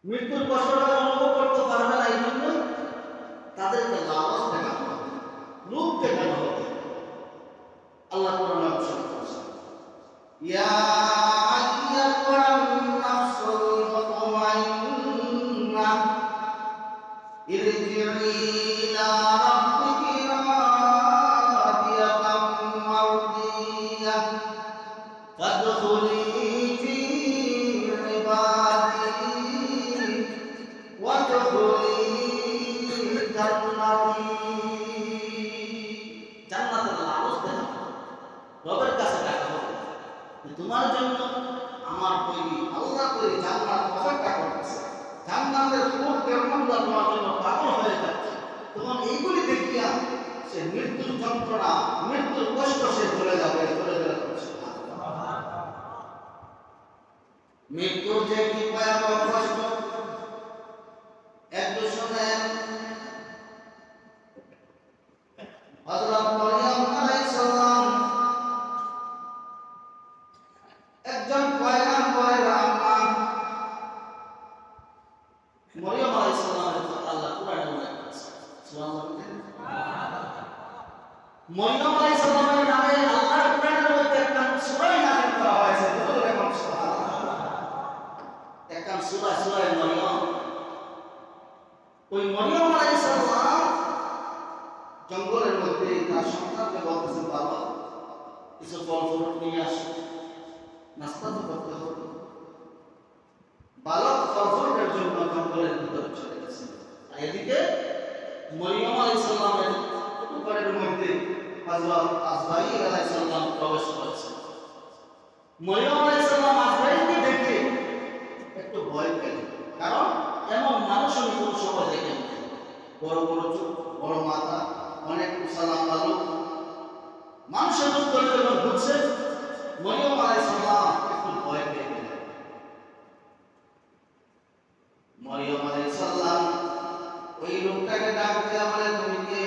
মৃত্যুর কষ্টটা অনুভব করতে পারবে না, এই জন্য তাদেরকে লালচ দেখানো হবে, লোভ দেখানো হবে। আল্লাহ কোরআনে ঘোষণা করেছেন, ইয়া আইয়াতুন নাফসুল মুতমাইন্না ইরজিই ইলা রাব্বিকি রাদিয়াতাম মারদিয়াহ ফাদখুলি ফি ইবাদি ওয়াদখুলি জান্নাতি। জান্নাতের লালচ দেখানো, রবের কাছে ডাকা হবে, তোমার জন্য আমার তৈরি, আল্লাহ তৈরি জান্নাত অপেক্ষা করতেছে, জান্নাতের সুখ কেমনটা তোমার জন্য পাগল হয়ে যাচ্ছে। তখন এইগুলি দেখিয়া সে মৃত্যুর যন্ত্রণা, মৃত্যুর কষ্ট সে চলে যাবে, চলে যাবে। মৃত্যুর যে কি ভয়াবহ কষ্ট একটু শোনেন। হযরত মরিয়ম আলাইহিস সালাম একজন পয়গম্বরের আম্মা। মরিয়ম আলাইহিস সালামের কথা আল্লাহ কুরআনে উল্লেখ করেছেন, সুবহানাল্লাহ। মরিয়ম আলাইহিস সালামের নামে আল্লাহর কুরআনের মধ্যে একটা সূরা নাযিল করা হয়েছে, দেখুন সুবহানাল্লাহ। একটা সূরা, সূরা মরিয়ম। ওই মরিয়ম আলাইহিস সালাম জঙ্গলের মধ্যে তার সন্তানকে বলতেছেন, বাবা কিছু ফল ফ্রুট নিয়ে আসো, নাস্তা তো করতে হবে। বালক ফল ফ্রুটের জন্য জঙ্গলের ভিতরে চলে গেছেন। আর এদিকে মরিয়ম আলাইহিস সালামের ঘরের মধ্যে হযরত আজরাইল আলাইহিস সালাম প্রবেশ করেছেন। মরিয়ম আলাইহিস সালাম আজরাইলকে দেখে একটু ভয় পেলেন, কারণ এমন মানুষ আমি কোনো সময় দেখেন, বড় বড় চোখ, বড় মাথা, অনেক সালাম ভালো মানুষের উত্তরে যখন ঢুকছে, মরিয়ম আলাইহিস সালাম একটু ভয় পেয়ে গেলেন। মরিয়ম আলাইহিস সালাম ওই লোকটাকে ডাক দিয়ে বলে, তুমি কে?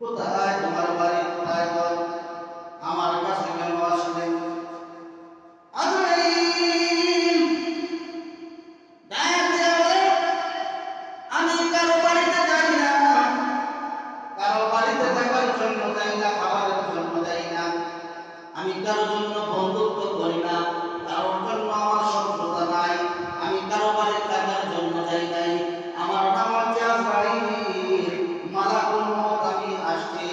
কোথায় তোমার বাড়ি, কোথায় বল, আমার কাছে কেন আসলে? আজরাইল ডাক দিয়ে বলে, আমি কারো বাড়িতে যাই না, কারো বাড়িতে থাকার জন্য যাই না, খাবারের জন্য যাই না, আমি কারো জন্য বন্ধুত্ব করি না, কারোর জন্য আমার শত্রুতা নাই, আমি কারো বাড়িতে থাকার জন্য যাই নাই। আমার নাম হচ্ছে আজরাইল, মালাকুল মউত, আমি আসছি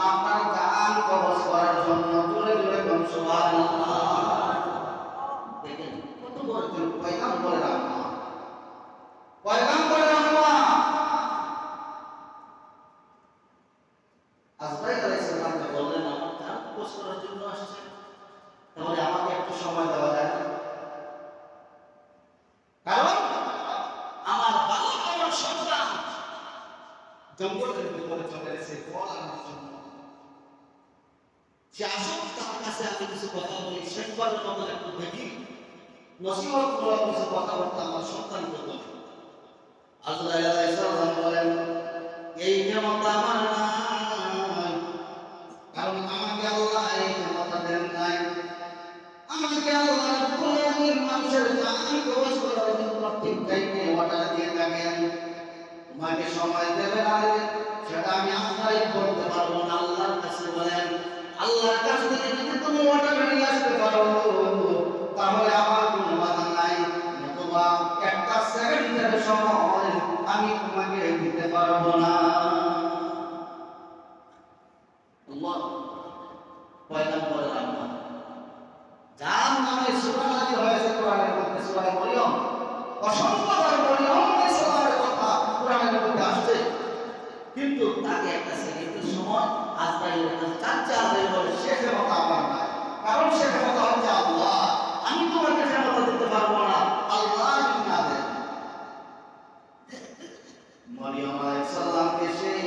আপনার জান কবজ করার জন্য। জোরে জোরে বলুন সুবহানাল্লাহ। দেখেন কত বড় একজন পয়গম্বরের আম্মা, পয়গম্বরের আম্মা আজরাইল আলাইহিস সালামকে বললেন, আমার জান কবজ করার জন্য আসছে, তাহলে আমাকে একটু সময় দেওয়া যায় না? কারণ আমার বালক, আমার সন্তান জঙ্গলের ভিতরে চলে গেছে ফল আনার জন্য। সে আসুক, তার কাছে আমি কিছু কথা বলি, শেষবারের মতো একটু দেখি, নসিহত করা কিছু কথাবার্তা আমার সন্তানকে বলি। আজরাইল আলাইহিস সালাম বলেন, এই ক্ষমতা আমার নাই, কারণ আমাকে আল্লাহ এই ক্ষমতা দেন নাই। আমাকে আল্লাহ কোনদিন মানুষের জান কবজ করার জন্য ঠিক টাইমে অর্ডার দিয়ে থাকেন। তোমাকে সময় দেবে না, সেটা আমি আজরাইল করতে পারবো না। আল্লাহর কাছে বলেন, আল্লাহর কাছ থেকে যদি তুমি অর্ডার নিয়ে আসতে পারো, তাহলে আমার কোনো বাধা নাই, নতুবা একটা সেকেন্ডের সময় আমি তোমাকে দিতে পারবো না। আল্লাহ পয়গম্বরের আম্মা, যার নামে সূরা নাযিল হয়েছে কোরআনের মধ্যে, সূরা মরিয়ম। অসংখ্যবার মরিয়ম আলাইহিস সালামের কথা কোরআনের মধ্যে আসছে, কিন্তু তাকে একটা সেকেন্ডের সময় আজরাইলের কাছে চাচ্ছে। আজরাইল বলে, সে ক্ষমতা আমার নাই, কারণ সে ক্ষমতা হচ্ছে আল্লাহ, আমি তোমাকে ক্ষমতা দিতে পারবো না, আল্লাহ যদি না দেন। মরিয়ম আলাইহিস সালামকে সেই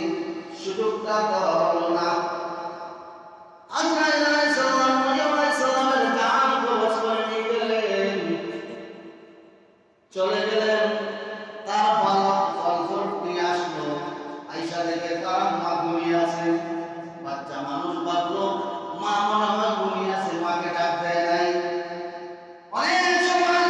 সুযোগটা দেওয়া হলো না। আজরাইল আলাইহিস সালাম মরিয়ম আলাইহিস সালামের জান কবজ করে নিয়ে গেলেন, চলে গেলেন। তার বালক ফল ফ্রুট নিয়ে আসলো, আয়েশা দেখে তার মা ঘুমিয়ে আছে। বাচ্চা মানুষ ভাবলো মা মনে হয় ঘুমিয়ে আছে, মাকে ডাক দেয় নাই। অনেক সময়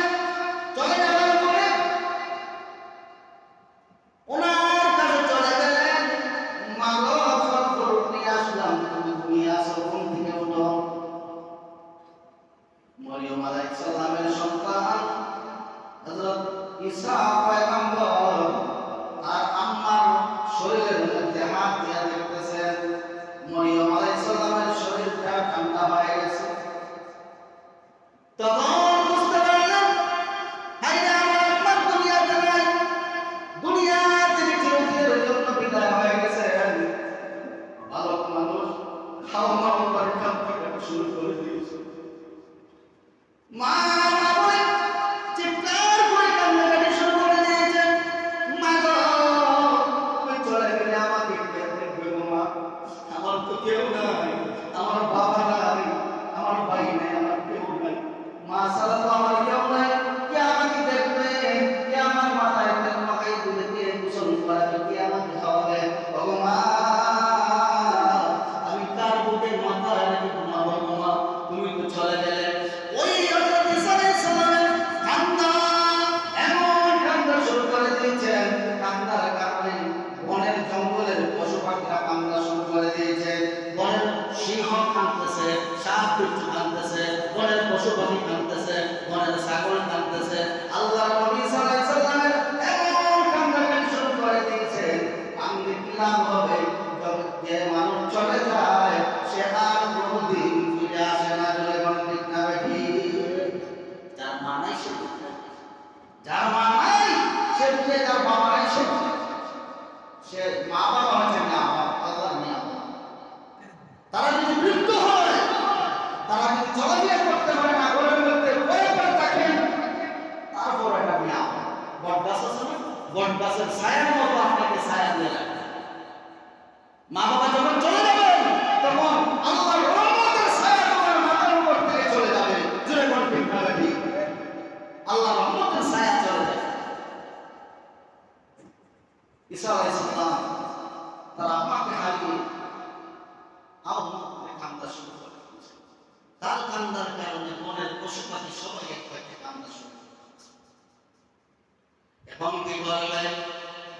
ঈসা পয়গম্বর আর আম্মার শরীরের মধ্যে হাত দিয়ে দেখতেছেন মরিয়ম আলাইহিস সালামের শরীরটা ঠান্ডা হয়ে গেছে। তখন বুঝতে পারলাম হায়রে আমার আম্মা দুনিয়াতে নাই, দুনিয়া থেকে চিরদিনের জন্য বিদায় হয়ে গেছেন। বালক মানুষ খাওয়া মাওয়া করে কাঁদতে শুরু করে দিয়েছে। মা বলে চিৎকার করে কান্নাকাটি শুরু করে দিয়েছে। মা গো তুমি চলে গেলে আমাকে কে দেখবে গো মা? আমার তো কেউ নাই, আমার বাবা নাই, আমার ভাই নাই, আমার কেউ নাই। মা ছাড়া তো আমার কেউ নাই। কে আমাকে দেখবে? কে আমার মাথায় তেল মাখাই তুলে দিয়ে গোসল করাবে? কে আমাকে খাওয়াবে? ওগো মা আমি কার বুকে মাথা রেখে ঘুমাবো গো মা? তুমি তো চলে গেলে। ওই হযরত ঈসা আলাইহিস সালামের কান্না এমন কান্না শুরু করে দিয়েছেন, কান্নার কারণে বনের জঙ্গলের পশু পাখিরা কান্না শুরু করে দিয়েছে। বনের সিংহ কাঁদতেছে, সাপ বিচ্ছু কাঁদতেছে, বনের পশু পাখি কাঁদতেছে, বনের ছাগল কাঁদতেছে। আল্লাহর নবী ঈসা আলাইহিস সালামের এমন কান্নাকাটি শুরু করে দিয়েছে। কান্দে কি লাভ হবে? যে মানুষ চলে যায় সে আর কোনোদিন ফিরে আসে না। চলে গেল ঠিক না বেঠি? যার মা নাই সে ফিরে, যার মা নাই সে ফিরে, যার বাবা নাই সে ফিরে। সে মা বাবা হচ্ছে না আল্লাহর নিয়ামত। তারা যদি বৃদ্ধ হয়, তারা যদি চলাফেরা করতে পারে না, ঘরের মধ্যে পড়ে পড়ে থাকেন, তারপর এটা নিয়ামত। বট গাছ আছে না, বট গাছের ছায়ার মতো আপনাকে ছায়া দিয়ে রাখে। মা বাবা যখন চলে যাবেন তখন আল্লাহর রহমতের ছায়া তোমার মাথার উপর থেকে চলে যাবে। জোরে কোন ঠিক না বেঠি? আল্লাহর রহমতের ছায়া চলে যাবে। ঈসা আলাইহিস সালাম তার আম্মাকে হারিয়ে আম্মা কান্না শুরু করে দিয়েছে। তার কান্নার কারণে বনের পশু পাখি সবাই একসাথে কান্না শুরু করেছে। এখন কি করবেন?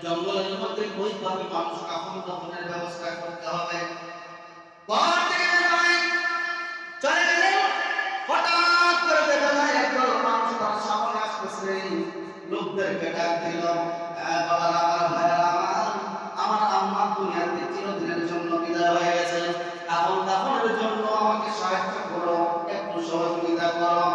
জঙ্গলের মধ্যে কই পাবে মানুষ কাফন দাফনের ব্যবস্থা করতে হবে। ঘর থেকে বের হয় চলে গেলেন। হঠাৎ করে দেখা যায় একদল মানুষ তার সামনে আসতেছে। লোকদেরকে ডাক দিল, বাবারা আমার ভাইয়েরা আমার আম্মা দুনিয়াতে চিরদিনের জন্য বিদায় হয়ে গেছে। কাফন দাফনের জন্য আমাকে সাহায্য করো, একটু সহযোগিতা করো।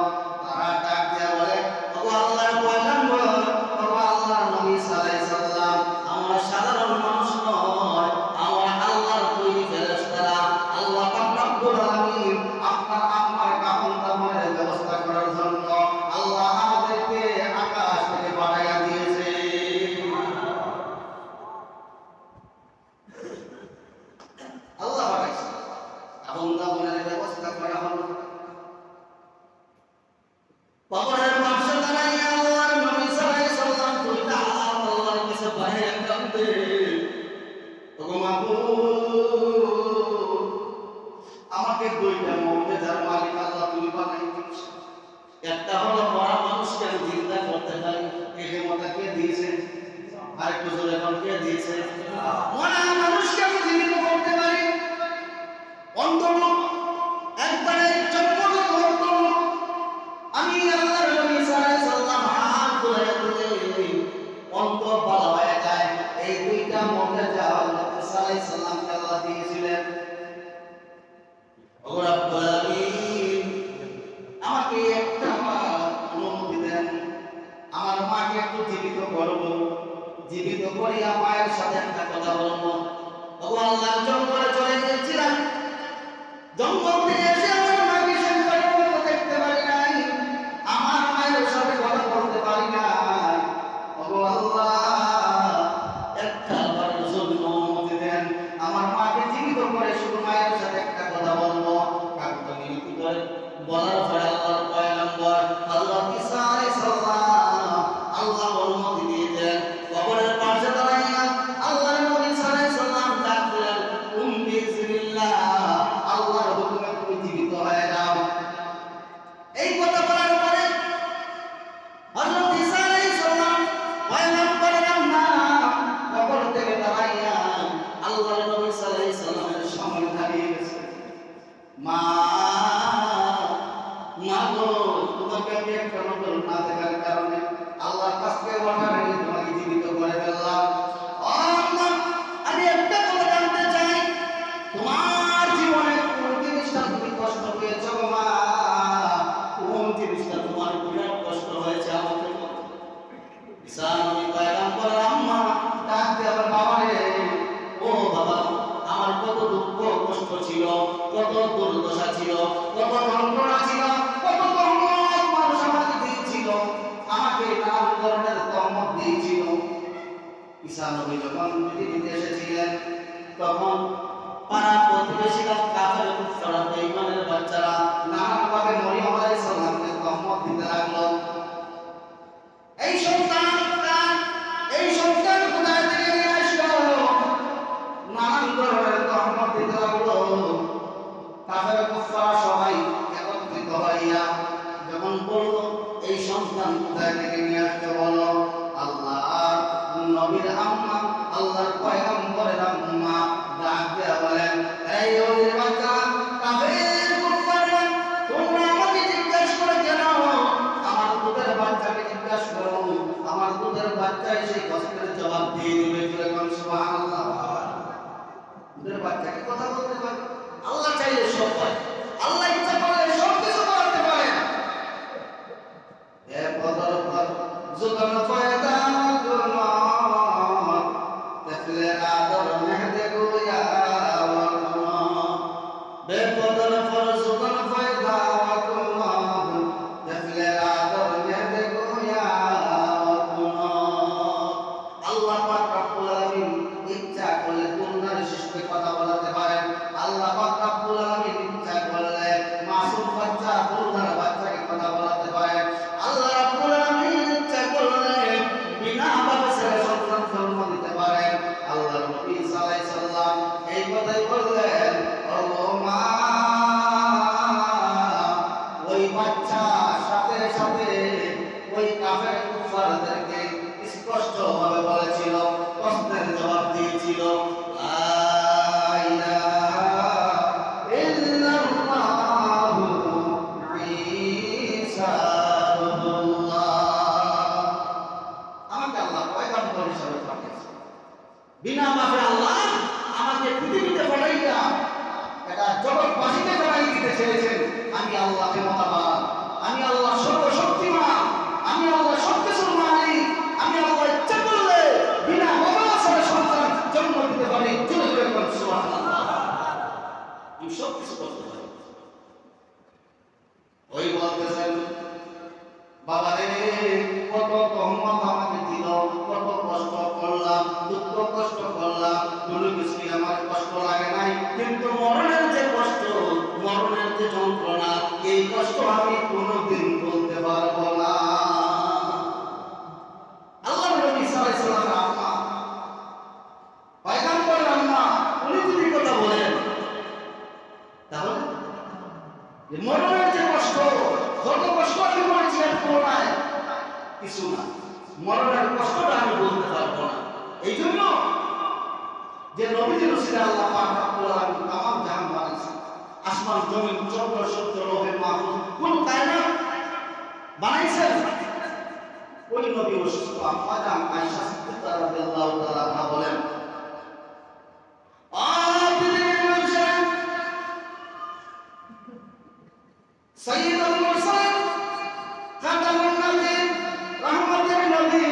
তারা ডাক দিয়ে বলে, ওগো আল্লাহর পয়গম্বর, ওগো আল্লাহর নবী সাল্লাল্লাহু আলাইহি সাল্লাম, আমরা সাধারণ মানুষ নয়, আমরা আল্লাহর তৈরি ফেরেশতারা। আল্লাহ পাক রব্বুল আলামিন আপনার আম্মার কাফন দাফনের ব্যবস্থা করার জন্য আল্লাহ আমাদেরকে আকাশ থেকে পাঠাইয়া দিয়েছে। আল্লাহ পাঠাইছে, কাফন দাফনের ব্যবস্থা করা হলো। কবরের পাশে দাঁড়াইয়া আল্লাহর নবী সাল্লাল্লাহু আলাইহি সাল্লাম দুইটা হাত আল্লাহর কাছে বাড়াইয়া কাঁদে, ওগো মাবুদ আমাকে দুইটা মুআজিজার মালিক আল্লাহ তুমি বানাই দিয়েছো। একটা হলো মরা মানুষকে আমি জিন্দা করতে পারি, এই ক্ষমতা কে দিয়েছে? আর একটু জোরে বল, কে দিয়েছে? মরা মানুষকে আমি জীবিত করতে পারি। অন্ধ লোক একবারে চক্ষুগত অন্ধ লোক আমি আল্লাহর নবী সাল্লাল্লাহু আলাইহি সাল্লাম হাত ধরে দিলে অন্ধ ভালো হয়ে যায়। এই দুইটা মুআজিজা আল্লাহ সাল্লাল্লাহু আলাইহি সাল্লামকে আল্লাহ দিয়েছিলেন। ওগো রব্বুল আলামিন আমাকে একটা অনুমতি দেন, আমার মাকে একটু জীবিত করব, জীবিত করিয়া মায়ের সাথে একটা কথা বলবো। ওগো আল্লাহ জঙ্গলে চলে গিয়েছিলাম, জঙ্গল থেকে এসে আমার মাকে সন্তানের মতো দেখতে পারি নাই, আমার মায়ের সাথে কথা বলতে পারি নাই। ওগো আল্লাহ একটা বারের জন্য অনুমতি দেন, আমার মাকে জীবিত করে শুধু মায়ের সাথে একটা কথা বলবো। কাকু নিয়তি করে বলার পরে আল্লাহর পয়গম্বর হযরত ঈসা আলাইহিস সালাম আল্লাহ অনুমতি দিয়ে দেন। কবরের পাশে দাঁড়াইয়া আল্লাহর নবী সাল্লাল্লাহু আলাইহি সাল্লাম ডাক দিলেন, উম্মি ধরনের তহমত দিয়েছিল। ঈসা নবী যখন পৃথিবীতে এসেছিলেন তখন পাড়া প্রতিবেশীরা কাফের কুফার বেঈমানের বাচ্চারা নানাভাবে মরিয়ম আলাইহিস সালামকে তহমত দিতে লাগলো। এই সন্তান কোথায় থেকে নিয়ে আসলো, নানান ধরনের তহমত দিতে লাগলো। কাফের কুফার সবাই একত্রিত হইয়া যখন বলল এই সন্তান কোথায় থেকে নিয়ে আসতে, বলো আল্লাহর নবীর আম্মা, আল্লাহর পয়গম্বরের আম্মা ডাক দিয়া বলেন, এই ওলির বাচ্চা কাফের কুফাররা, তোমরা আমাকে জিজ্ঞাসা করে কেন? আমার দুধের বাচ্চাকে জিজ্ঞাসা করো, আমার দুধের বাচ্চা সেই প্রশ্নের জবাব দিয়ে দিবে। সুবহানাল্লাহ। দুধের বাচ্চাকে কথা বলতে পারে, আল্লাহ চাইলে সব পারে, আল্লাহ ইচ্ছা করলে সব কিছু করতে পারে। এ বদর পর জুলম ফয়দা গুনা তফলে আদর মেহদে গোয়া ওয়া বে বদর পর জুলম ফয়দা গুনা তফলে আদর মেহদে গোয়া ওয়া আল্লাহ পাক রব্বুল আলামিন ইচ্ছা করলে দুনিয়ার সৃষ্টির কথা বলাতে পারেন। আল্লাহ পাক রব্বুল আলামিন ইচ্ছা করলে মাসুম বাচ্চা দুনিয়ার বাচ্চাকে কথা বলাতে পারেন। আল্লাহ রাব্বুল আলামিন ইচ্ছা করলে বিনা বাবাসের সন্তান জন্ম দিতে পারেন। আল্লাহ নবী সাল্লাল্লাহু আলাইহি সাল্লাম এই কথাই বললেন, ও মা, ওই বাচ্চা সাথে সাথে ওই কাফের কুফারদেরকে স্পষ্ট ভাবে বলেছিল, প্রশ্নের জবাব দিয়েছিল, লা ইলাহা ইল্লাল্লাহু ঈসা রাসূলুল্লাহ। আমাকে আল্লাহ পয়গম্বর হিসেবে পাঠিয়েছেন, বিনা বাপে আল্লাহ আমাকে পৃথিবীতে পাঠাইয়া এটা জগৎবাসীকে জানাই দিতে চেয়েছেন, আমি আল্লাহ ক্ষমতাবান, আমি আল্লাহ সর্বশক্তিমান, আমি আল্লাহ সবকিছুর মালিক, আমি আল্লাহ ইচ্ছা করলে বিনা বাবার সন্তান জন্ম দিতে পারি। জোরে জোরে বলুন সুবহানাল্লাহ। আমি সব কিছু করতে পারি। ওই বলতেছেন, বাবা রে, কত তহমত আমাকে দিল, কত কষ্ট করলাম, দুঃখ কষ্ট করলাম, কোনো কিছুই আমার কষ্ট লাগে নাই, কিন্তু মরণের যে কষ্ট, মরণের যে যন্ত্রণা, এই কষ্ট আমি কোনোদিন বলতে পারবো না। আল্লাহ নবী সাল্লাল্লাহু আলাইহি সাল্লামের আম্মা, পয়গম্বরের আম্মা, উনি যদি কথা বলেন তাহলে যে মরণের যে কষ্ট, যত কষ্ট আমি করেছি এর তুলনায় কিছু না, মরণের কষ্টটা আমি বলতে পারবো না। এই জন্য যে নবীজির উসিলায় আল্লাহ পাক রব্বুল আলামিন তামাম জাহান বানাইছেন, আসমান জমিন চন্দ্র সূর্য লোহে মাহফুজ কোন কায়নাত বানাইছেন, ওই নবী অসুস্থ আম্মা জান আয়েশা সিদ্দিকা রাদিয়াল্লাহু তাআলা আনহা বলেন, সাইয়্যিদুল মুরসালিন, খাতামুন নবীয়্যিন, রাহমাতুল নবী,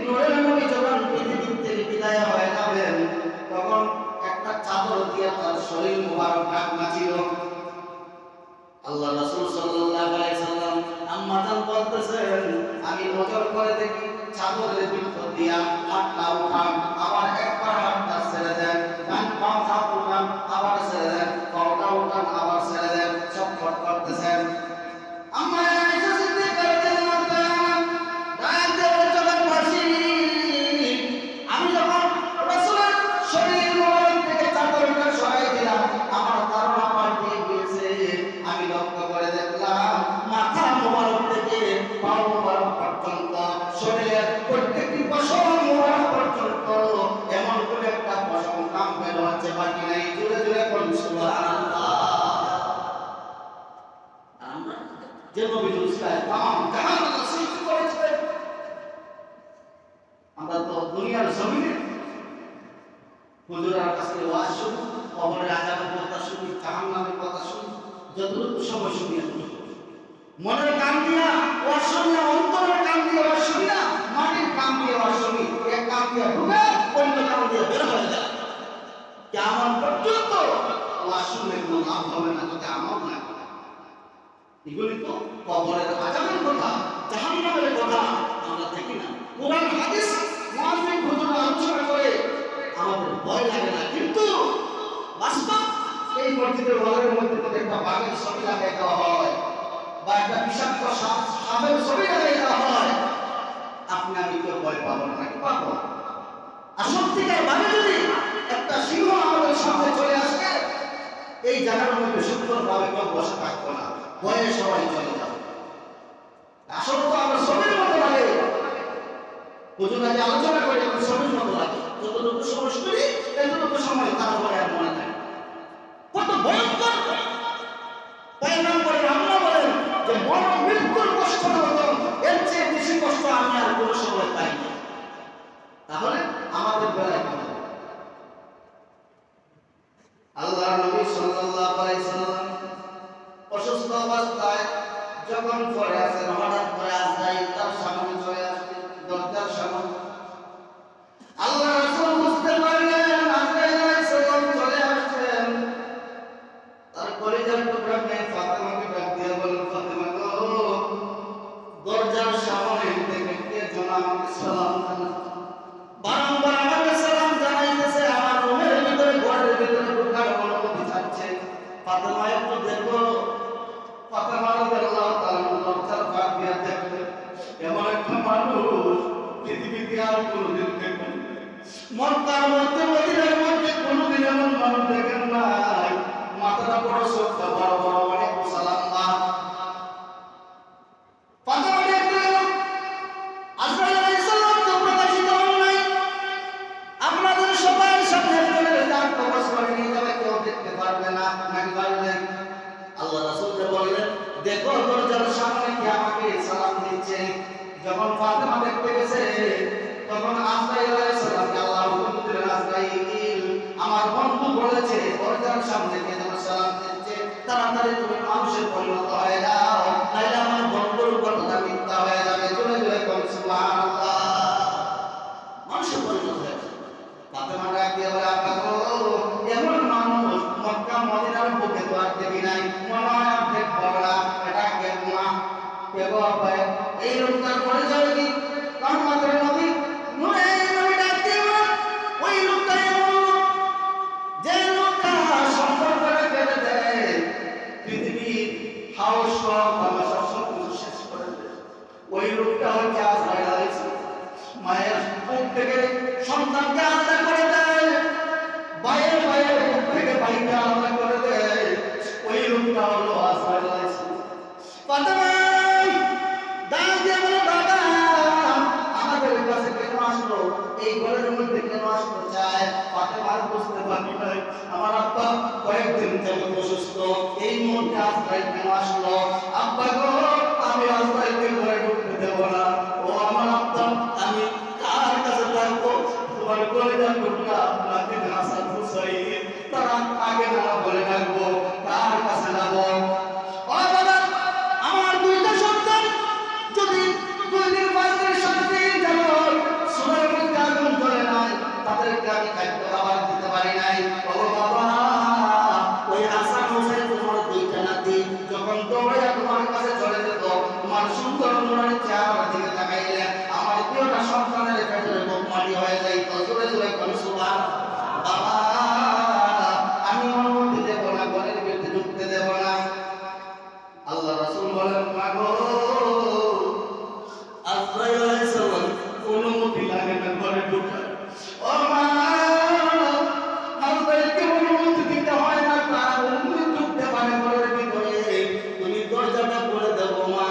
নূরের নবী যখন পৃথিবী থেকে বিদায় হয়ে যাবেন তখন একটা চাদর দিয়ে তার শরীর মুবারক ঢাকনা ছিল। আল্লাহ রাসূল সাল্লাল্লাহু আলাইহি সাল্লাম আম্মা জান বলতেছেন, আমি নজর করে দেখি চাদরের ভিতর দিয়া হাতটা উঠান, আবার একবার হাতটা ছেড়ে দেন, ডান পা হাত উঠান, আবার ছেড়ে দেন, পাটা উঠান, আবার ছেড়ে দেন, সব করতেছেন। আম্মা আয়েশা সিদ্দিকা রাদিয়াল্লাহু তাআলা ডাক দিয়ে জগৎবাসী, আমি যখন রাসূলের শরীর মুবারক থেকে চাদরটা সরাই দিলাম, আমার ধারণা পাল্টে গিয়েছে। আমি লক্ষ্য করে দেখলাম মাথা মুবারক থেকে পা মুবারক পর্যন্ত শরীরের প্রত্যেকটি পশম মুবারক পর্যন্ত এমন করে একটা পশম কাম বের হচ্ছে, বাকি নাই। জোরে জোরে বলুন সুবহানাল্লাহ। আমরা যে নবীর উসিলায় তামাম জাহান আল্লাহ সৃষ্টি করেছেন, আমরা তো দুনিয়ার জমিনে হুজুরের কাছে ওয়াজ শুনি, কবরের আযাবের কথা শুনি, জাহান্নামের কথা শুনি, যতটুকু সময় শুনি মনের কান দিয়া ওয়াজ শুনি না, অন্তরের কান দিয়ে ওয়াজ শুনি না, মাটির কান দিয়ে ওয়াজ শুনি, এক কান দিয়ে ঢুকে অন্য কান দিয়ে বের হয়ে যায়। কিয়ামত পর্যন্ত ওয়াজ শুনলে কোনো লাভ হবে না যদি আমল না করে। এগুলি তো কবরের আযাবের কথা, জাহান্নামের কথা আমরা দেখি ভয় লাগে না, কিন্তু বাস্তব এই মসজিদের ওয়ালের মধ্যে যদি একটা বাঘের ছবি লাগাই দেওয়া হয় বা একটা বিষাক্ত সাপের ছবি লাগাই দেওয়া হয়, আপনি আমি কেউ ভয় পাবো না, নাকি পাবো? আর সত্যিকার ভাবে যদি একটা সিংহ আমাদের সামনে চলে আসে, এই জায়গার মধ্যে সুন্দরভাবে কেউ বসে থাকবো না, ভয়ে সবাই চলে যাবে। আসলে তো আমরা ছবির মতো লাগে, হুজুর আজ আলোচনা করে ছবির মতো লাগে, যতটুকু সময় করি এতটুকু সময় তারপরে আর মনে থাকে। কত ভয়ঙ্কর! পয়গম্বর আল্লাহ বলেন যে মরণ মৃত্যুর কষ্ট হতো, এর চেয়ে বেশি কষ্ট আমি আর কোনো সময় পাই না। তাহলে আমাদের বেলায় কি হবে? আল্লাহ নবী সাল্লাল্লাহু আলাইহি সাল্লাম অসুস্থ অবস্থায় যখন পড়ে আছেন, হঠাৎ করে আজরাইল তার সামনে চলে আসছে, দরজার সামনে। আল্লাহ রাসূল বুঝতে পারলেন আজরাইল আলাইহিস সালাম চলে আসছেন। তার কলিজার টুকরা মেয়ে ফাতেমাকে ডাক দিয়ে বলেন, ফাতেমা গো, দরজার সামনে থেকে কে যেন আমাকে সালাম জানায়, বারংবার আমাকে সালাম জানাইতেছে, আমার রুমের ভিতরে ঘরের ভিতরে ঢোকার অনুমতি চাচ্ছে। ফাতেমা একটু দেখো। ফাতেমা রাদিয়াল্লাহু তাআলা দরজার ফাঁক দিয়ে দেখলেন, এমন একটা মানুষ পৃথিবীতে আর কোনোদিন দেখবেন না। মক্কার মধ্যে মদিনার মধ্যে কোনোদিন এমন মানুষ দেখেন নাই। মাথাটা বড়, চোখটা বড় বড়, অনেক লম্বা। ফাতেমা দেখলেন আজরাইল আলাইহিস সালাম তো প্রকাশিত হন নাই, আপনাদের সবার সামনে চলে যান, কবজ করে নিয়ে যাবে, কেউ দেখতে পারবে না, নাকি পারবে? আল্লাহ রাসূলকে বললেন, দেখো দরজার সামনে কি আমাকে সালাম দিচ্ছে। যখন ফাতেমা দেখতে গেছে, তখন আজরাইল আলাইহিস সালামকে আল্লাহ হুকুম দিলেন, আজরাইল, আমার বন্ধু বলেছে দরজার সামনে কে যেন সালাম দিচ্ছে, তাড়াতাড়ি তুমি মানুষের পরিণত হয়ে যাও, নাইলে আমার বন্ধুর কথা মিথ্যা হয়ে যাবে। চলে চলে কোন সুবহানাল্লাহ, মানুষের পরিণত হয়ে যাবে। ফাতেমা ডাক দিয়ে বলে, আব্বা গো, এমন মানুষ মক্কা মদিনার বুকে তো আর দেখি নাই, মনে হয় আর দেখবো না। এটা কে মা? কে গো আব্বা? এই লোকটার পরিচয় কি? রহমতের নবী নূরের নবী ডাক দিয়ে বলে, ওই লোকটা এমন লোক, যে লোকটা সম্পর্কটা কেটে দেয়, পৃথিবীর হাউস ভালোবাসা সব কিছু শেষ করে দেয়। ওই লোকটা হচ্ছে আজরাইল আলাইহিস সালাম। মায়ের বুক থেকে সন্তানকে আলাদা করে দেয়, ভাইয়ের বুক থেকে ভাইকে আলাদা করে দেয়, ওই লোকটা হলো আজরাইল আলাইহিস সালাম। ফাতেমা ডাক দিয়ে বলে, বাবা আমাদের কাছে কেন আসলো, এই ঘরের মধ্যে কেন আসতে চায়? ফাতেমা বুঝতে পারি নাই, আমার আব্বা কয়েকদিন যাবত অসুস্থ, এই মুহূর্তে আজরাইল কেন আসলো? আব্বা গো, আমি আজরাইলকে ঘরে ঢুকতে দেব না। ও আমার আব্বা, আমি কার কাছে থাকবো? তোমার কলিজার টুকরা নাতি হাসান হুসাইন, তারা আগে না বলে রাখবো, কার কাছে যাবো? ও বাবা, আমার দুইটা সন্তান যদি 2 দিন 5 দিন 7 দিন যাবত সুরের মধ্যে আগুন জ্বলে নাই, তাদেরকে আমি খাদ্য খাবার দিতে পারি নাই। ও বাবা, ওই হাসান হুসাইন তোমার দুইটা নাতি যখন দৌড়াইয়া তোমার কাছে চলে যেত, তোমার সুন্দর নুরানি চেহারার দিকে তাকাইলে আমার প্রিয়টা সন্তানের পেটের বুক মাটি হয়ে যাইত। জোরে জোরে কোন সুবহানাল্লাহ। বাবা, আমি অনুমতি দেব না, ঘরের ভিতরে ঢুকতে দেব না। আল্লাহ রাসূল বলেন, মাগো, আজরাইল আলাইহিস সালাম অনুমতি লাগে না ঘরে ঢোকার। ও মা, আজরাইলকে অনুমতি দিতে হয় না, তার অনুমতি ঢুকতে পারে ঘরের ভিতরে। তুমি দরজাটা খুলে দেবো মা,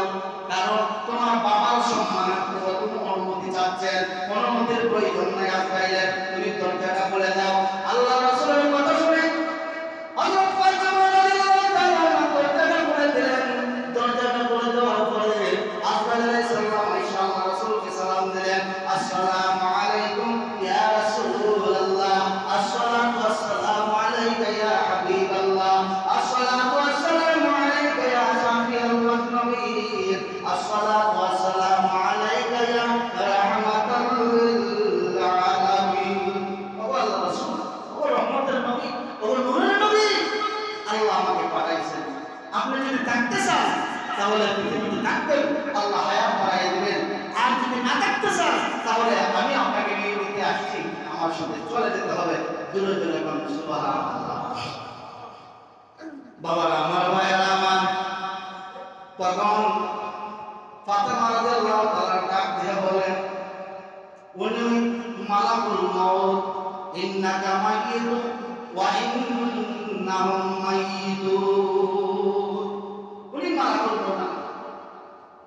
কারণ তোমার বাবার সম্মানার্থে তুমি অনুমতি চাচ্ছেন, অনুমতির প্রয়োজন নাই আজরাইলের, তুমি দরজাটা খুলে দাও। আল্লাহ রাসূলের কথা শুনে হযরত ফাতেমা রাদিয়াল্লাহু তাআলা দরজাটা খুলে দিলেন। দরজাটা খুলে দেওয়ার পরে আজরাইল আলাইহিস সালাম আয়েশা আল্লাহ রাসূলকে সালাম দিলেন, আসসালামু আলাইকুম ইয়া রাসূলুল্লাহ, আসসালাতু ওয়াসসালামু আলাইকা ইয়া হাবিবাল্লাহ, আসসালাতু ওয়াসসালামু আলাইকা ইয়া শাফিউল মুযনিবিন, আসসালাতু ওয়াসসালামু আলাইকা ইয়া রাহমাতাল লিল আলামিন। ও আল্লাহ রাসূল, ও রহমতের নবী, ও নূরের নবী, আল্লাহ আমাকে পাঠাইছেন। আপনি যদি থাকতে চান তাহলে পৃথিবীতে থাকবেন, আল্লাহ হায়াত বাড়াই দিবেন। আর যদি না থাকতে চান তাহলে আমি আপনাকে নিয়ে নিতে আসছি, আমার সাথে চলে যেতে হবে। জোরে জোরে বলেন সুবহানাল্লাহ। বাবারা আমার, ভাইয়েরা আমার, তখন ফাতেমা রাদিয়াল্লাহু তাআলা ডাক দিয়ে বলেন, উনি মালাকুল মউত, ইন্নাকা মাইয়িতুন ওয়া ইন্নাহুম মাইয়িতুন। উনি মালাকুল মউত,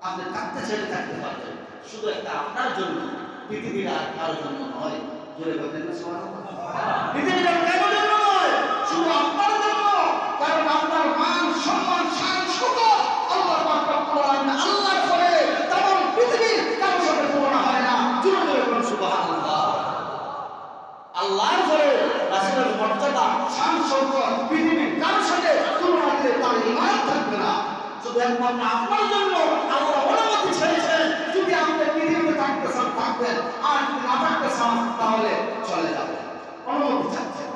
আপনি থাকতে ছেড়ে থাকতে পারবেন, শুধু একটা আপনার জন্য, পৃথিবীর আর কারোর জন্য নয়। জোরে বলেন না সুবহানাল্লাহ। পৃথিবীর আর কারোর জন্য নয়, শুধু আপনার জন্য। কারণ আপনার মান, সম্মান, শান, শৌকত আল্লাহ পাক রব্বুল আলামিন, আল্লাহর পরে तमाम পৃথিবীর কারোর সাথে তুলনা হয় না। জোরে জোরে বলেন সুবহানাল্লাহ। আল্লাহর পরে রাসূলের মর্যাদা, শান, শৌকত পৃথিবীর কারোর সাথে তুলনা দিলে তার ঈমান থাকবে না। শুধু একমাত্র আপনার জন্য আল্লাহ অনুমতি ছেড়েছেন। যদি আপনি পৃথিবীতে থাকতে চান থাকবেন, আর যদি না থাকতে চান তাহলে চলে যাবেন। অনুমতি চাচ্ছেন।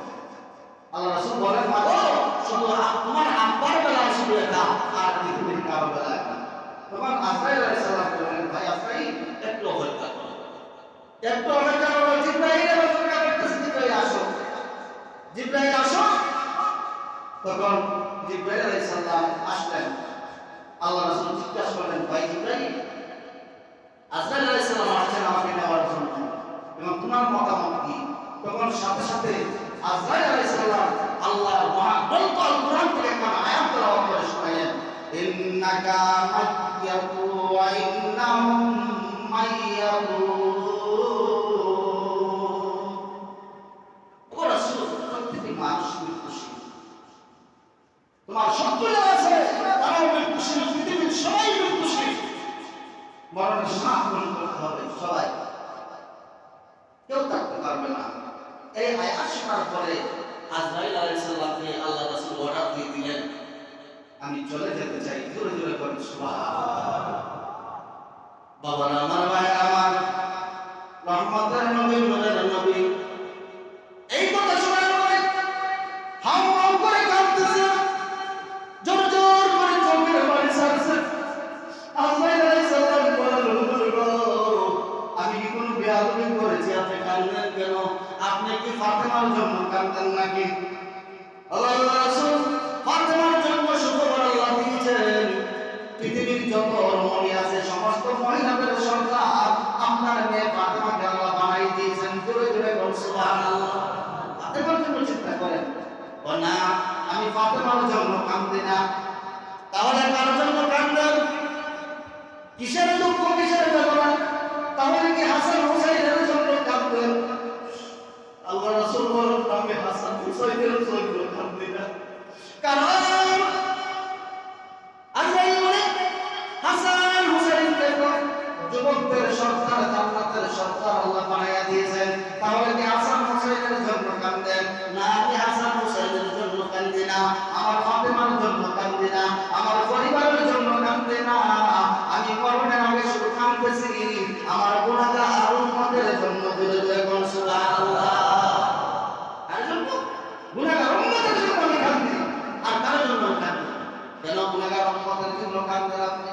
আল্লাহ রাসূল বলেন, মাগো শুধু তোমার আব্বার বেলায় শুধু এটা, আর পৃথিবীর কারো বেলায় না। তখন আজরাইল আলাইহিস সালাম বলেন, ভাই আজরাইল একটু অপেক্ষা করো, একটু অপেক্ষা করো। জিবরাইল অপেক্ষা করতেছে, জিবরাইল আসো, জিবরাইল আসো। তখন জিবরাইল আলাইহিস সালাম আসলেন। আল্লাহ রাসূল জিজ্ঞাসা করলেন, ভাই জিবরাইল, আজরাইল আলাইহিস সালাম আসছেন আমাকে নেওয়ার জন্য, এবং তোমার মতামত কি? তখন সাথে সাথে আজরাইল আলাইহিস সালাম আল্লাহর মহাগ্রন্থ আল কুরআন থেকে একটা আয়াত তেলাওয়াত করে শোনালেন, ইন্নাকা মাইয়াতু ওয়া ইন্নাহুম মাইয়াতুন। ও রাসূল, প্রত্যেকটি মানুষ মৃত্যুশীল, তোমার শত্রুরা আছে তারাও মৃত্যুশীল, পৃথিবীর সবাই মৃত্যুশীল, মরণের শ্বাস গ্রহণ করতে হবে সবাই, কেউ থাকতে পারবে না। এই আয়াত শোনার পরে আজরাইল আলাইহিস সালামকে আল্লাহ রাসূল অর্ডার দিয়ে দিলেন, আমি চলে যেতে চাই। জোরে জোরে বলেন সুবহানাল্লাহ। বাবারা আমার, ভাইয়েরা আমার, রহমতের নবী, নূরের নবী এই কথা শোনার পরে হাউ হাউ করে কাঁদতেছে, জোর জোর করে চোখের পানি ছাড়ছে। আজরাইল আলাইহিস সালাম বললেন, আমি কি কোনো বেয়াদবি করেছি? আপনি কাঁদলেন কেন? আপনি কি ফাতেমার জন্য কাঁদতেন নাকি? আল্লাহর রাসূল ফাতেমার জন্য শুকর আল্লাহ দিয়েছেন। পৃথিবীর যত রমণী আছে সমস্ত মহিলাদের সন্তান আপনার মেয়ে ফাতেমাকে আল্লাহ বানাই দিয়েছেন। জোরে জোরে বলুন সুবহানাল্লাহ। ফাতেমার জন্য চিন্তা করেন। ও না, আমি ফাতেমার জন্য কাঁদছি না। তাহলে কার জন্য কাঁদেন? কিসের দুঃখ, কিসের বেদনা? তাহলে কি হাসান হুসাইনের জন্য কাঁদবেন? আল্লাহ রাসূল বলেন, আমি হাসান হুসাইনের জন্য কাঁদছি না। কারণ আজরাইল বলে হাসান হুসাইনকে তো যুবকদের সর্দার, জান্নাতের সর্দার আল্লাহ বানাইয়া দিয়েছেন। তাহলে কি হাসান হুসাইনের জন্য কাঁদেন? না, আমি হাসান হুসাইনের জন্য কাঁদি না, আমার ফাতেমার জন্য কাঁদি না, আমার পরিবারের জন্য কাঁদি না। আমি মরণের আগে শুধু কাঁদতেছি আমার গুনাহগার উম্মতের জন্য। জোরে জোরে বলুন সুবহানাল্লাহ। আর জন্য গুনাহগার উম্মতের জন্য আমি কাঁদি, আর কার জন্য কাঁদি? কেন গুনাহগার উম্মতের জন্য কাঁদেন আপনি?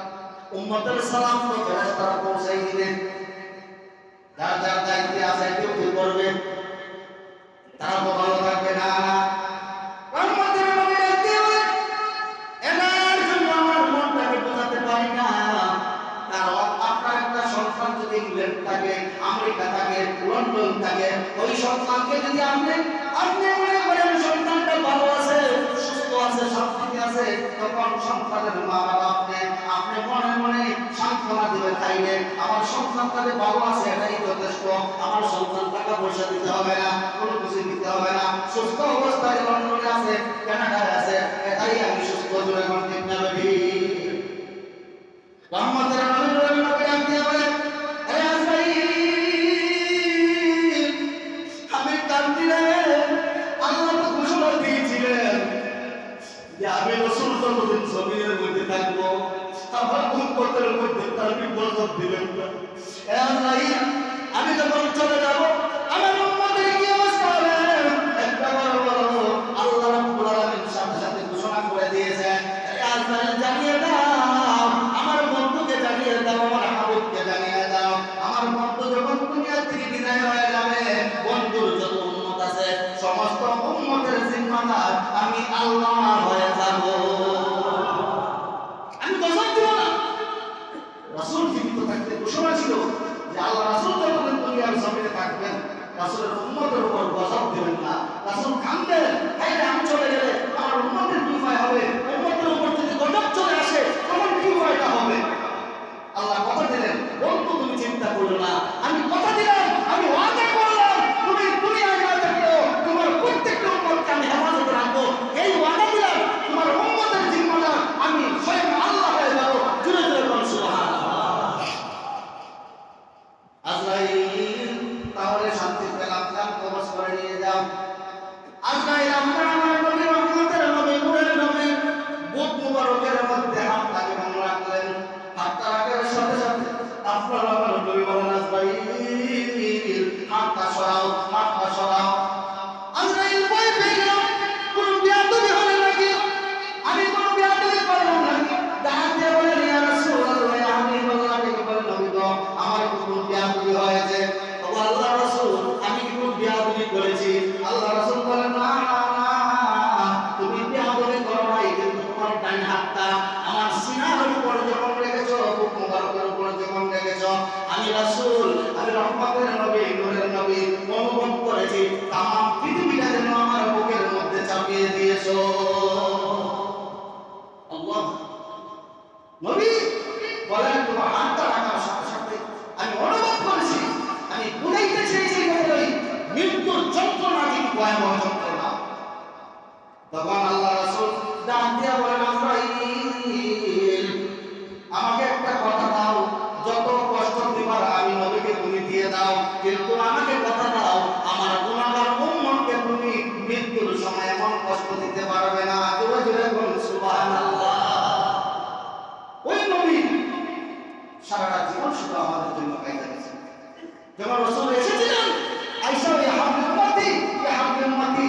উম্মতের সালাম তো ফেরেশতারা পৌঁছাই দিবেন, যার যার দায়িত্বে আছে কেউ কি করবে, তারা তো ভালো থাকবে না। উম্মতের নবী ডাকতে হবে, এনার জন্য আমার মনটাকে বোঝাতে পারি না। কারণ আপনার একটা সন্তান যদি ইংল্যান্ড থাকে, আমেরিকা থাকে, লন্ডন থাকে, ওই সন্তানকে যদি আপনি মনে করেন সন্তানটা ভালো আছে, সুস্থ আছে, সব ঠিক আছে, তখন সন্তানের মা বাবা আপনি মনে মনে সান্ত্বনা দিবে, খাইলে আমার সন্তান তাহলে ভালো আছে, এটাই যথেষ্ট। আমার সন্তান টাকা পয়সা দিতে হবে না, কোনো কিছু দিতে হবে না, সুস্থ অবস্থায় লন্ডনে আছে, কানাডায় আছে, এটাই আমি সুস্থ। জোরে কোন ঠিক না বেবি? রহমতের নবী নূরের নবী আপনি বলেন, আরে আজরাইল, আমি কাঁদছি রে। আল্লাহ তো ঘোষণা দিয়েছিলেন যে আমি রাসূল যতদিন জমিনের মধ্যে থাকবো আমার উম্মতের মধ্যে তার বিপদ দিবেন না। এ আজরাইল, আমি যখন চলে যাব আমার উম্মতের কি অবস্থা হবে? একটা বড় আল্লাহ রাব্বুল আলামিন সাথে সাথে ঘোষণা করে দিয়েছেন, এ আজরাইল জানিয়ে দাও, আমার বন্ধুকে জানিয়ে দাও, আমার হাবিবকে জানিয়ে দাও, আমার বন্ধু যখন দুনিয়া থেকে বিদায় হয়ে যাবে, বন্ধুর যত উম্মত আছে সমস্ত আল্লাহ হয়ে যাব। আমি গজব দিব না। রাসূল জীবিত থাকতে ঘোষণা ছিল যে আল্লাহ রাসূল যতদিন দুনিয়ার জমিনে থাকবেন রাসূলের উম্মতের উপর গজব দিবেন না। রাসূল কাঁদতেন, হায় রে, আমি চলে গেলে আমার উম্মতের কি উপায় হবে? উম্মতের উপর যদি গজব চলে আসে তখন কি উপায়টা হবে? আল্লাহ কথা দিলেন, বন্ধু তুমি চিন্তা করো না, আমি কথা দিলাম, আমি ওয়াদা করলাম, তুমি দুনিয়ায় না থাকলেও তোমার প্রত্যেকটা উম্মতকে আমি হেফাজতে রাখবো। এই ওয়াদা দিলাম, তোমার উম্মতের জিম্মাদার আমি স্বয়ং আল্লাহ হয়ে যাবো। জোরে জোরে বলুন সুবহানাল্লাহ। আজরাইল তাহলে শান্তি পেলাম, কাম কবজ করে নিয়ে যাও। আজরাইল আমার নবী, রহমতের নবী, নূরের নবী, বুক মুবারকের মধ্যে হাতটাকে মনে রাখলেন। হাতটা রাখার সাথে সাথে আপনার আমার নবী বলেন, আজরাইল হাতটা সরাও, হাতটা সরাও। আজরাইল ভয় পেয়ে গেল, কোন বিয়াদবি হলো নাকি? আমি কোন বিয়াদবি করলাম নাকি? ডাক দিয়ে বলেন, ইয়া রাসূলুল্লাহ, আমি বললাম কি বলেন নবী গো, আমার কোন বিয়াদবি হয়েছে? ও আল্লাহ রাসূল, আমি কি কোন বিয়াদবি করেছি? আল্লাহ রাসূল বলেন, না না না, তুমি বিয়াদবি করো নাই, কিন্তু তোমার ডান হাতটা আমার সিনার উপর যখন রেখেছো, বুক মুবারকের উপর যখন রেখেছো, আমি রাসূল, আমি রহমতের নবী, নূরের নবী, অনুভব করেছি তামাম পৃথিবীটা যেন আমার বুকের মধ্যে চাপিয়ে দিয়েছো। আল্লাহ নবী বলেন, তোমার হাতটা রাখার সাথে সাথে আমি অনুভব করেছি, আমি বুঝাইতে চেয়েছি কথাই, মৃত্যুর যন্ত্রণা কিন্তু ভয়াবহ যন্ত্রণা। তখন আল্লাহ রাসূল ডাক দিয়া বলেন, আজরাইল আমাকে একটা কথা দাও, যত কষ্ট দিবার আমি নবীকে তুমি দিয়ে দাও, কিন্তু আমাকে কথা দাও, আমার গুনাহগার উম্মতকে তুমি মৃত্যুর সময় এমন কষ্ট দিতে পারবে না। জোরে জোরে বলুন সুবহানাল্লাহ। ওই নবী সারাটা জীবন শুধু আমাদের জন্য কাঁদে গেছেন। যখন রাসূল এসেছিলেন, আয়েশা ইয়া হাবিব উম্মতি, ইয়া হাবিব উম্মতি,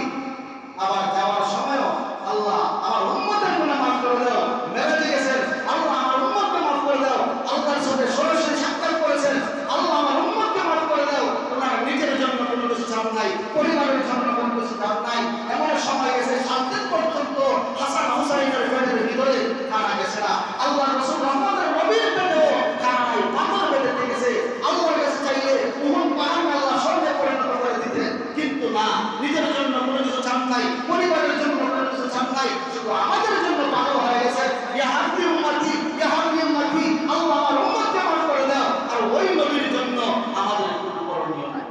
আবার যাওয়ার সময়ও আল্লাহ আমার উম্মতের গুনাহ মাফ করে দাও, মেরাজে গেছেন, আল্লাহ আমার উম্মতকে মাফ করে দাও, আল্লাহর সাথে সরাসরি সাক্ষাৎ করেছেন, আল্লাহ আমার উম্মতকে মাফ করে দাও। ওনার নিজের জন্য কোনো কিছু চান নাই, পরিবারের জন্য কোনো কিছু চান নাই। এমন সময় গেছে শান্তির পর্যন্ত হাসান হুসাইনের পেটের ভিতরে কানা গেছে না, আল্লাহ রাসূল রহমতের নবীর পেটেও কানা নাই, পাথর বেঁধে গেছে। আল্লাহর কাছে চাইলে উহুদ পাহাড় আল্লাহ স্বর্ণে পরিণত করে দিতেন, কিন্তু না, নিজের জন্য কোনো কিছু চান নাই, পরিবারের জন্য কোনো কিছু চান নাই, শুধু আমাদের জন্য পাগল হয়ে গেছে। ইয়া হাবিব উম্মতি, ইয়া হাবিব উম্মতি, আল্লাহ আমার উম্মতকে মাফ করে দাও। আর ওই নবীর জন্য আমাদের কোনো করণীয় নাই,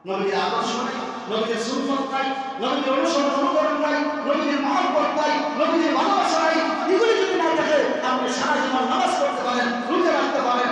নবীর আদর্শ নাই, নবীর সুন্নাত নাই, নবীর অনুসরণ নাই, নবীর মহব্বত নাই, নবীর ভালোবাসা নাই। এগুলি যদি না থাকে আপনি সারা জীবন নামাজ পড়তে পারেন, রোজা রাখতে পারেন,